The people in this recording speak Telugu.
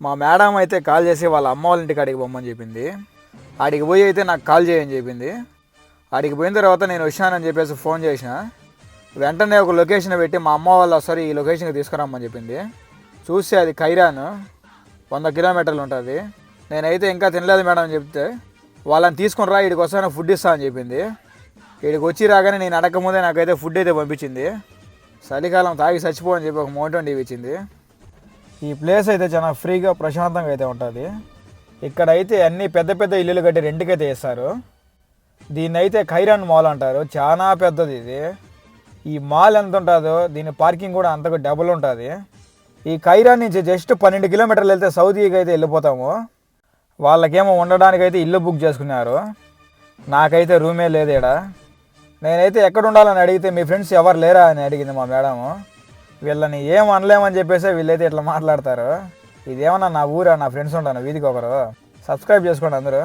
మా మేడం అయితే కాల్ చేసి వాళ్ళ అమ్మ వాళ్ళ ఇంటికి అడిగి పొమ్మని చెప్పింది. ఆడికి పోయి అయితే నాకు కాల్ చేయని చెప్పింది. ఆడికి పోయిన తర్వాత నేను వచ్చానని చెప్పేసి ఫోన్ చేసిన. వెంటనే ఒక లొకేషన్ పెట్టి మా అమ్మ వాళ్ళు ఒకసారి ఈ లొకేషన్కి తీసుకురమ్మని చెప్పింది. చూస్తే అది ఖైరాన్ 100 కిలోమీటర్లు ఉంటుంది. నేనైతే ఇంకా తినలేదు మేడం అని చెప్తే వాళ్ళని తీసుకుని రా, వీడికి వస్తాను ఫుడ్ ఇస్తా అని చెప్పింది. వీడికి వచ్చి రాగానే నేను అడగకముందే నాకైతే ఫుడ్ అయితే పంపించింది. చలికాలం తాగి చచ్చిపో అని చెప్పి ఒక మోటోన్ టీవీ ఇచ్చింది. ఈ ప్లేస్ అయితే చాలా ఫ్రీగా ప్రశాంతంగా అయితే ఉంటుంది. ఇక్కడ అయితే అన్ని పెద్ద పెద్ద ఇల్లులు కట్టి రెంట్కైతే వేస్తారు. దీన్ని అయితే ఖైరాన్ మాల్ అంటారు. చాలా పెద్దది ఇది. ఈ మాల్ ఎంత ఉంటుందో దీని పార్కింగ్ కూడా అంతకు డబుల్ ఉంటుంది. ఈ ఖైరాన్ నుంచి జస్ట్ 12 కిలోమీటర్లు వెళ్తే సౌదీకి అయితే వెళ్ళిపోతాము. వాళ్ళకేమో ఉండడానికైతే ఇల్లు బుక్ చేసుకున్నారు. నాకైతే రూమే లేదు ఇక్కడ. నేనైతే ఎక్కడ ఉండాలని అడిగితే మీ ఫ్రెండ్స్ ఎవరు లేరా అని అడిగింది మా మేడము. వీళ్ళని ఏం అనలేమని చెప్పేసి వీళ్ళైతే ఇట్లా మాట్లాడతారు. ఇదేమన్నా నా ఊరా, నా ఫ్రెండ్స్ ఉంటాను వీధికి ఒకరు. సబ్స్క్రైబ్ చేసుకోండి అందరూ.